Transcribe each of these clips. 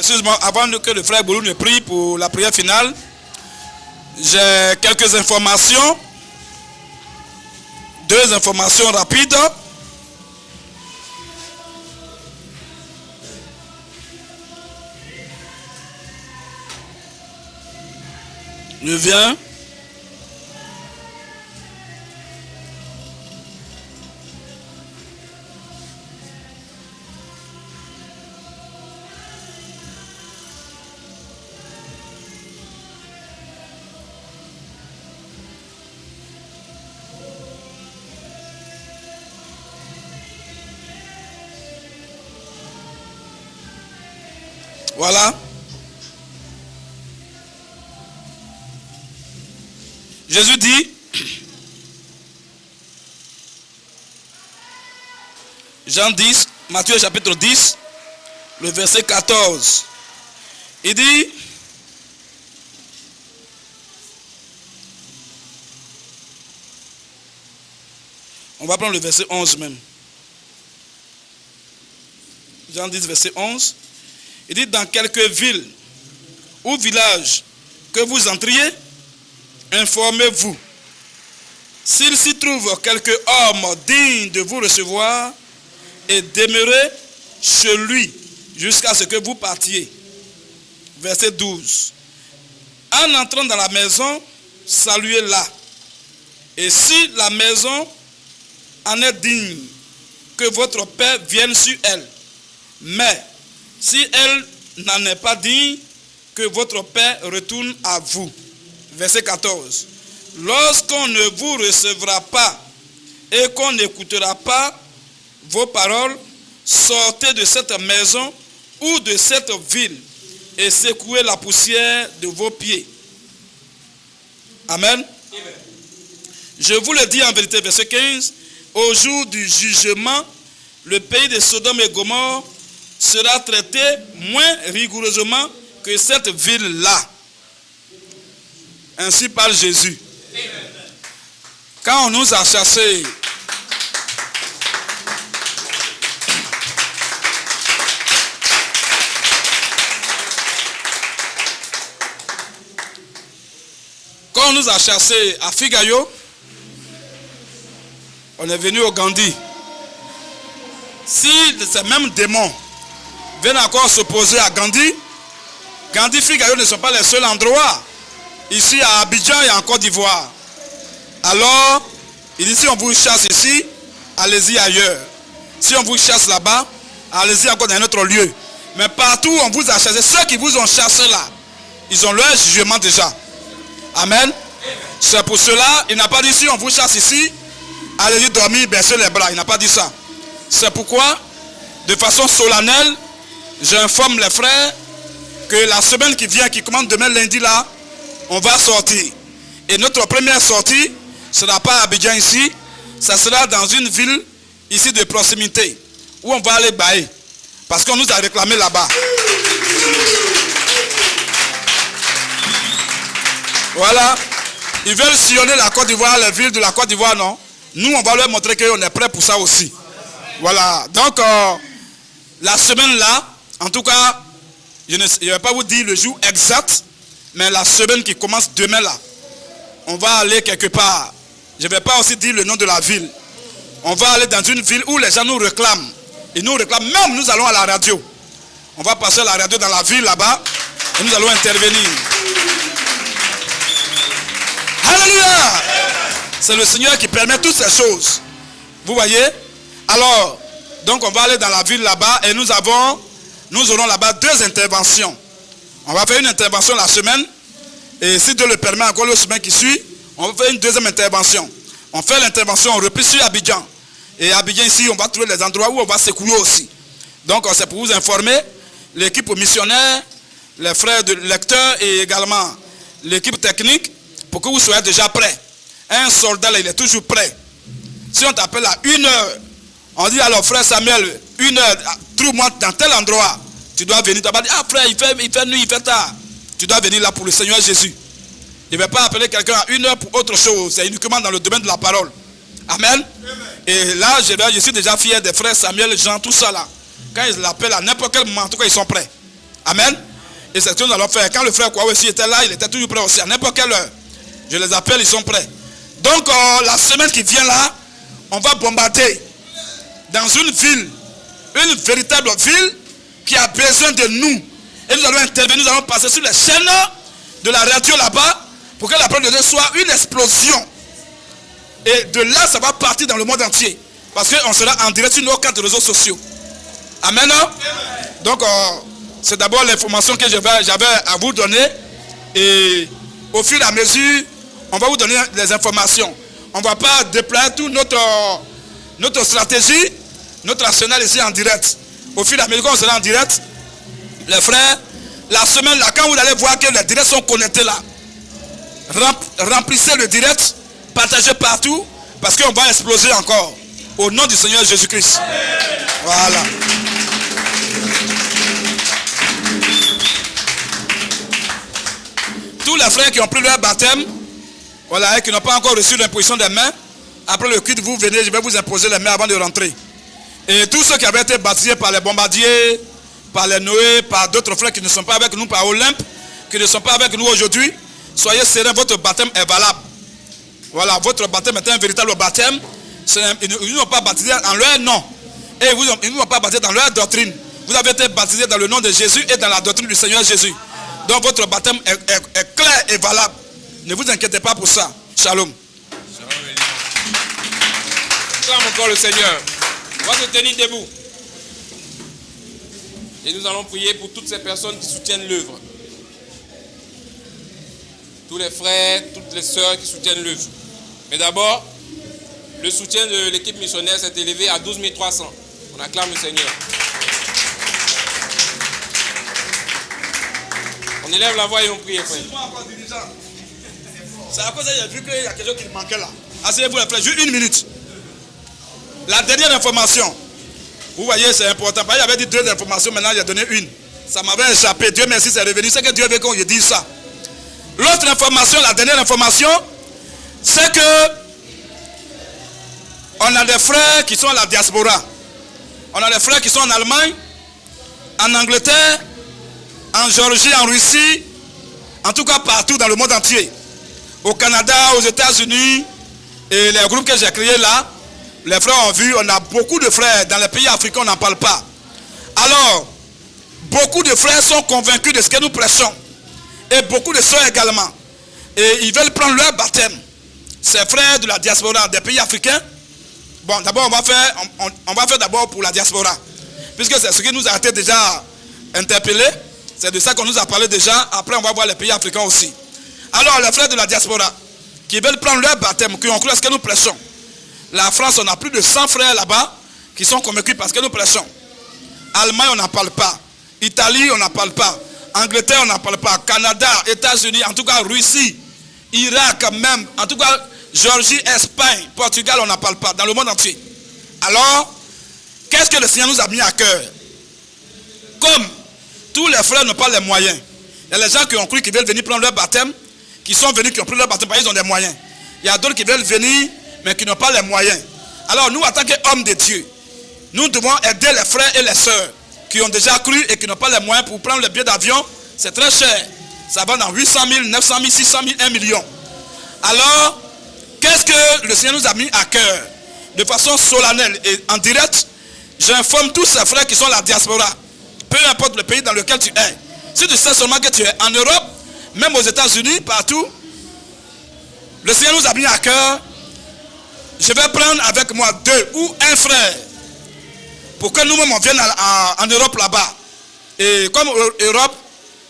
Excuse-moi, avant que le frère Boulou ne prie pour la prière finale, j'ai quelques informations. 2 informations rapides. Je viens. Voilà. Jésus dit, Jean 10, Matthieu chapitre 10, le verset 14. Il dit, on va prendre le verset 11 même. Jean 10, verset 11. Il dit, dans quelques villes ou villages que vous entriez, informez-vous. S'il s'y trouve quelque homme digne de vous recevoir, et demeurez chez lui jusqu'à ce que vous partiez. Verset 12. En entrant dans la maison, saluez-la. Et si la maison en est digne, que votre Père vienne sur elle. Mais si elle n'en est pas digne, que votre Père retourne à vous. Verset 14. Lorsqu'on ne vous recevra pas et qu'on n'écoutera pas vos paroles, sortez de cette maison ou de cette ville et secouez la poussière de vos pieds. Amen. Amen. Je vous le dis en vérité, verset 15, au jour du jugement, le pays de Sodome et Gomorrhe sera traité moins rigoureusement que cette ville-là. Ainsi parle Jésus. Quand on nous a chassés, à Figayo, on est venu au Gandhi. Si ces mêmes démons viennent encore s'opposer à Gandhi, Gandhi, Figayo ne sont pas les seuls endroits. Ici à Abidjan et en Côte d'Ivoire. Alors, il dit si on vous chasse ici, allez-y ailleurs. Si on vous chasse là-bas, allez-y encore dans un autre lieu. Mais partout où on vous a chassé, ceux qui vous ont chassé là, ils ont leur jugement déjà. Amen. C'est pour cela, il n'a pas dit si on vous chasse ici, allez-y dormir, baisser les bras. Il n'a pas dit ça. C'est pourquoi, de façon solennelle, j'informe les frères que la semaine qui vient, qui commence demain lundi là, on va sortir. Et notre première sortie ne sera pas à Abidjan ici, ça sera dans une ville ici de proximité, où on va aller bailler. Parce qu'on nous a réclamé là-bas. Voilà. Ils veulent sillonner la Côte d'Ivoire, les villes de la Côte d'Ivoire, non? Nous, on va leur montrer qu'on est prêt pour ça aussi. Voilà. Donc, la semaine là, en tout cas, je ne vais pas vous dire le jour exact, mais la semaine qui commence demain là, on va aller quelque part. Je ne vais pas aussi dire le nom de la ville. On va aller dans une ville où les gens nous réclament. Ils nous réclament, même nous allons à la radio. On va passer à la radio dans la ville là-bas et nous allons intervenir. Alléluia! C'est le Seigneur qui permet toutes ces choses. Vous voyez? Alors, donc on va aller dans la ville là-bas et nous aurons là-bas 2 interventions. On va faire une intervention la semaine. Et si Dieu le permet, encore la semaine qui suit, on va faire une 2e intervention. On fait l'intervention, on replie sur Abidjan. Et à Abidjan ici, on va trouver les endroits où on va secouer aussi. Donc c'est pour vous informer, l'équipe missionnaire, les frères de lecteurs et également l'équipe technique, pour que vous soyez déjà prêts. Un soldat, là, il est toujours prêt. Si on t'appelle à 1h, on dit alors frère Samuel, 1h, trouve-moi dans tel endroit. Tu dois venir, tu vas pas dire, ah frère, il fait nuit, il fait tard. Tu dois venir là pour le Seigneur Jésus. Je ne vais pas appeler quelqu'un à 1h pour autre chose. C'est uniquement dans le domaine de la parole. Amen. Amen. Et là, je suis déjà fier des frères Samuel, Jean, tout ça là. Quand ils l'appellent à n'importe quel moment, en tout cas, ils sont prêts. Amen. Et c'est ce que nous allons faire. Quand le frère Kouaou aussi était là, il était toujours prêt aussi. À n'importe quelle heure. Je les appelle, ils sont prêts. Donc, la semaine qui vient là, on va bombarder dans une ville, une véritable ville qui a besoin de nous. Et nous allons intervenir, nous allons passer sur les chaînes de la radio là-bas pour que la parole de Dieu soit une explosion. Et de là, ça va partir dans le monde entier. Parce qu'on sera en direct sur nos 4 réseaux sociaux. Amen. Donc, c'est d'abord l'information que j'avais à vous donner. Et au fur et à mesure, on va vous donner des informations. On ne va pas déployer toute notre stratégie, notre arsenal ici en direct. Au fur et à mesure qu'on sera en direct, les frères, la semaine là, quand vous allez voir que les directs sont connectés là, remplissez le direct, partagez partout, parce qu'on va exploser encore. Au nom du Seigneur Jésus-Christ. Voilà. Tous les frères qui ont pris leur baptême, voilà, et qui n'ont pas encore reçu l'imposition des mains, après le culte, vous venez, je vais vous imposer les mains avant de rentrer. Et tous ceux qui avaient été baptisés par les bombardiers, par les Noé, par d'autres frères qui ne sont pas avec nous, par Olympe, qui ne sont pas avec nous aujourd'hui, soyez sereins, votre baptême est valable. Voilà, votre baptême est un véritable baptême. Ils n'ont pas baptisé en leur nom. Et ils n'ont pas baptisé dans leur doctrine. Vous avez été baptisé dans le nom de Jésus et dans la doctrine du Seigneur Jésus. Donc votre baptême est clair et valable. Ne vous inquiétez pas pour ça. Shalom. Acclame encore le Seigneur. On va se tenir debout. Et nous allons prier pour toutes ces personnes qui soutiennent l'œuvre. Tous les frères, toutes les sœurs qui soutiennent l'œuvre. Mais d'abord, le soutien de l'équipe missionnaire s'est élevé à 12 300. On acclame le Seigneur. On élève la voix et on prie, frère. C'est à cause que j'ai vu qu'il y a quelque chose qui manquait là. Asseyez-vous, les frères, juste une minute. La dernière information. Vous voyez, c'est important. Il avait dit 2 informations, maintenant il a donné une. Ça m'avait échappé. Dieu merci, c'est revenu. C'est que Dieu veut qu'on lui dise ça. L'autre information, la dernière information, c'est que on a des frères qui sont à la diaspora. On a des frères qui sont en Allemagne, en Angleterre, en Géorgie, en Russie, en tout cas partout dans le monde entier. Au Canada, aux États-Unis, et les groupes que j'ai créés là, les frères ont vu, on a beaucoup de frères. Dans les pays africains, on n'en parle pas. Alors, beaucoup de frères sont convaincus de ce que nous prêchons. Et beaucoup de sœurs également. Et ils veulent prendre leur baptême. Ces frères de la diaspora des pays africains. Bon, d'abord, on va faire d'abord pour la diaspora. Puisque c'est ce qui nous a été déjà interpellé. C'est de ça qu'on nous a parlé déjà. Après, on va voir les pays africains aussi. Alors, les frères de la diaspora qui veulent prendre leur baptême, qui ont cru à ce que nous prêchons. La France, on a plus de 100 frères là-bas qui sont convaincus parce que nous prêchons. Allemagne, on n'en parle pas. Italie, on n'en parle pas. Angleterre, on n'en parle pas. Canada, États-Unis, en tout cas Russie, Irak même, en tout cas Géorgie, Espagne, Portugal, on n'en parle pas. Dans le monde entier. Alors, qu'est-ce que le Seigneur nous a mis à cœur? Comme tous les frères n'ont pas les moyens. Il y a les gens qui ont cru qu'ils veulent venir prendre leur baptême, qui sont venus, qui ont pris leur baptême parce qu'ils ont des moyens. Il y a d'autres qui veulent venir, mais qui n'ont pas les moyens. Alors nous, en tant qu'hommes de Dieu, nous devons aider les frères et les sœurs qui ont déjà cru et qui n'ont pas les moyens pour prendre le billet d'avion. C'est très cher. Ça va dans 800 000, 900 000, 600 000, 1 million. Alors, qu'est-ce que le Seigneur nous a mis à cœur? De façon solennelle et en direct, j'informe tous ces frères qui sont à la diaspora. Peu importe le pays dans lequel tu es. Si tu sais seulement que tu es en Europe, même aux États-Unis, partout, le Seigneur nous a mis à cœur. Je vais prendre avec moi 2 ou 1 frère pour que nous-mêmes on vienne en Europe là-bas. Et comme Europe,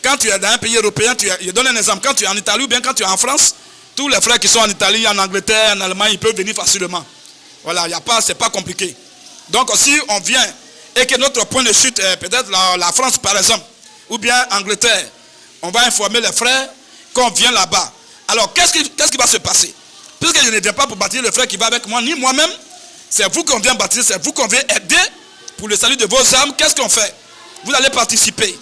quand tu es dans un pays européen, je donne un exemple, quand tu es en Italie ou bien quand tu es en France, tous les frères qui sont en Italie, en Angleterre, en Allemagne, ils peuvent venir facilement. Voilà, c'est pas compliqué. Donc si on vient et que notre point de chute est peut-être la France par exemple, ou bien Angleterre, on va informer les frères qu'on vient là-bas. Alors qu'est-ce qui va se passer? Puisque je ne viens pas pour baptiser le frère qui va avec moi, ni moi-même, c'est vous qu'on vient baptiser, c'est vous qu'on vient aider pour le salut de vos âmes. Qu'est-ce qu'on fait? Vous allez participer.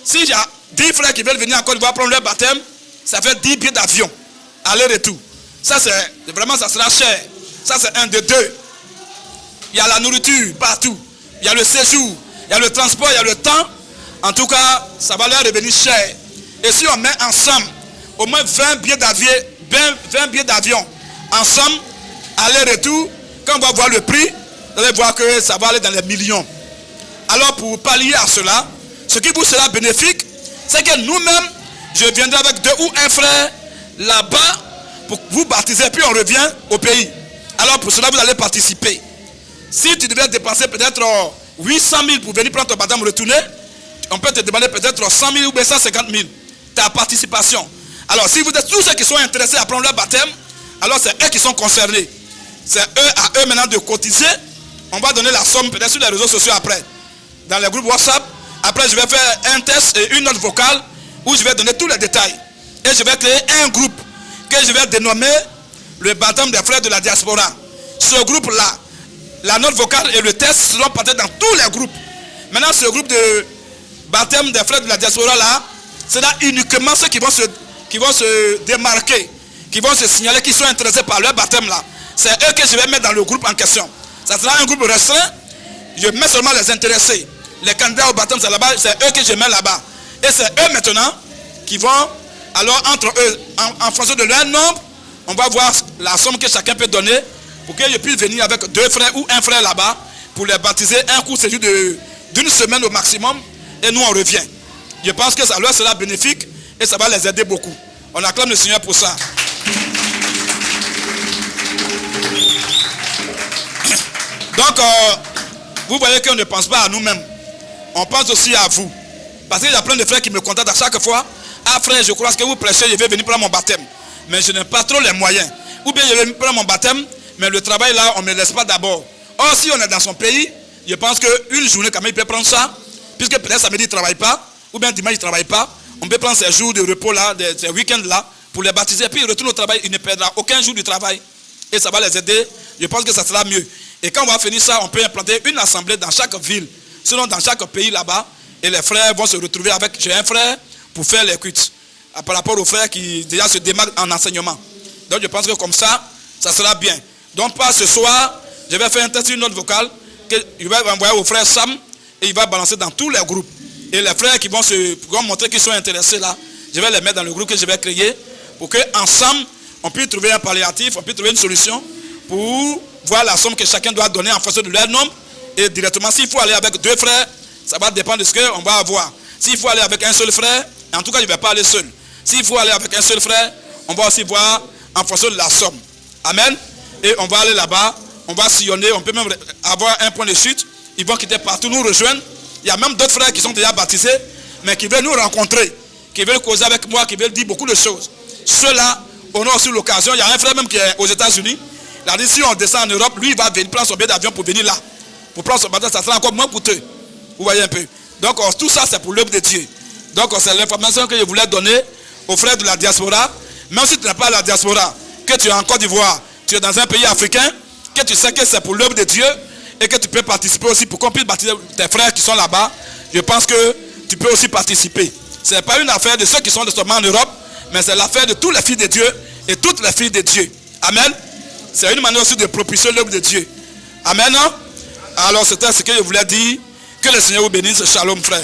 Si il y a 10 frères qui veulent venir en Côte d'Ivoire prendre leur baptême, ça fait 10 billets d'avion, aller-retour. Ça c'est vraiment, ça sera cher. Ça c'est un de 2. Il y a la nourriture partout. Il y a le séjour, il y a le transport, il y a le temps. En tout cas, ça va leur revenir cher. Et si on met ensemble au moins 20 billets d'avion ensemble, aller-retour, quand on va voir le prix, vous allez voir que ça va aller dans les millions. Alors pour pallier à cela, ce qui vous sera bénéfique, c'est que nous-mêmes, je viendrai avec 2 ou 1 frère là-bas pour vous baptiser, puis on revient au pays. Alors pour cela, vous allez participer. Si tu devais dépenser peut-être 800 000 pour venir prendre ton baptême retourner, on peut te demander peut-être 100 000 ou 150 000. Ta participation. Alors si vous êtes tous ceux qui sont intéressés à prendre leur baptême, alors c'est eux qui sont concernés. C'est à eux maintenant de cotiser. On va donner la somme peut-être sur les réseaux sociaux après. Dans les groupes WhatsApp. Après je vais faire un test et une note vocale où je vais donner tous les détails. Et je vais créer un groupe que je vais dénommer le baptême des frères de la diaspora. Ce groupe-là, la note vocale et le test seront partagés dans tous les groupes. Maintenant, ce groupe de baptême des frères de la diaspora là, c'est là uniquement ceux qui vont se démarquer, qui vont se signaler, qui sont intéressés par leur baptême là. C'est eux que je vais mettre dans le groupe en question. Ça sera un groupe restreint. Je mets seulement les intéressés. Les candidats au baptême, c'est là-bas, c'est eux que je mets là-bas. Et c'est eux maintenant qui vont, alors entre eux, en fonction de leur nombre, on va voir la somme que chacun peut donner pour que je puisse venir avec 2 frères ou 1 frère là-bas pour les baptiser un court séjour d'une semaine au maximum et nous on revient. Je pense que ça leur sera bénéfique et ça va les aider beaucoup. On acclame le Seigneur pour ça. Donc, vous voyez qu'on ne pense pas à nous-mêmes. On pense aussi à vous. Parce qu'il y a plein de frères qui me contactent à chaque fois. Ah frère, je crois que vous prêchez, je vais venir prendre mon baptême. Mais je n'ai pas trop les moyens. Ou bien je vais prendre mon baptême, mais le travail là, on ne me laisse pas d'abord. Or, si on est dans son pays, je pense qu'une journée quand même, il peut prendre ça. Puisque peut-être samedi, il ne travaille pas. Ou bien dimanche, il ne travaille pas. On peut prendre ces jours de repos là, ces week-ends là, pour les baptiser. Puis il retourne au travail, il ne perdra aucun jour du travail. Et ça va les aider. Je pense que ça sera mieux. Et quand on va finir ça, on peut implanter une assemblée dans chaque ville. Sinon, dans chaque pays là-bas. Et les frères vont se retrouver avec, j'ai un frère, pour faire les cultes. Par rapport aux frères qui déjà se démarquent en enseignement. Donc je pense que comme ça, ça sera bien. Donc pas ce soir, je vais faire un test une note vocale que je vais envoyer au frère Sam et il va balancer dans tous les groupes. Et les frères qui vont montrer qu'ils sont intéressés là, je vais les mettre dans le groupe que je vais créer pour qu'ensemble, on puisse trouver un palliatif, on puisse trouver une solution pour voir la somme que chacun doit donner en fonction de leur nombre. Et directement, s'il faut aller avec 2 frères, ça va dépendre de ce qu'on va avoir. S'il faut aller avec un seul frère, en tout cas, je ne vais pas aller seul. S'il faut aller avec un seul frère, on va aussi voir en fonction de la somme. Amen. Et on va aller là-bas, on va sillonner, on peut même avoir un point de chute. Ils vont quitter partout, nous rejoindre. Il y a même d'autres frères qui sont déjà baptisés, mais qui veulent nous rencontrer, qui veulent causer avec moi, qui veulent dire beaucoup de choses. Ceux-là, on a aussi l'occasion. Il y a un frère même qui est aux États-Unis. Il a dit, si on descend en Europe, lui, il va venir prendre son billet d'avion pour venir là. Pour prendre son baptême, ça sera encore moins coûteux. Vous voyez un peu. Donc, tout ça, c'est pour l'œuvre de Dieu. Donc, c'est l'information que je voulais donner aux frères de la diaspora. Même si tu n'es pas à la diaspora, que tu es en Côte d'Ivoire, tu es dans un pays africain, que tu sais que c'est pour l'œuvre de Dieu et que tu peux participer aussi pour qu'on puisse baptiser tes frères qui sont là-bas. Je pense que tu peux aussi participer. Ce n'est pas une affaire de ceux qui sont seulement en Europe, mais c'est l'affaire de tous les fils de Dieu et toutes les filles de Dieu. Amen. C'est une manière aussi de propulser l'œuvre de Dieu. Amen. Hein? Alors c'était ce que je voulais dire. Que le Seigneur vous bénisse. Shalom, frère.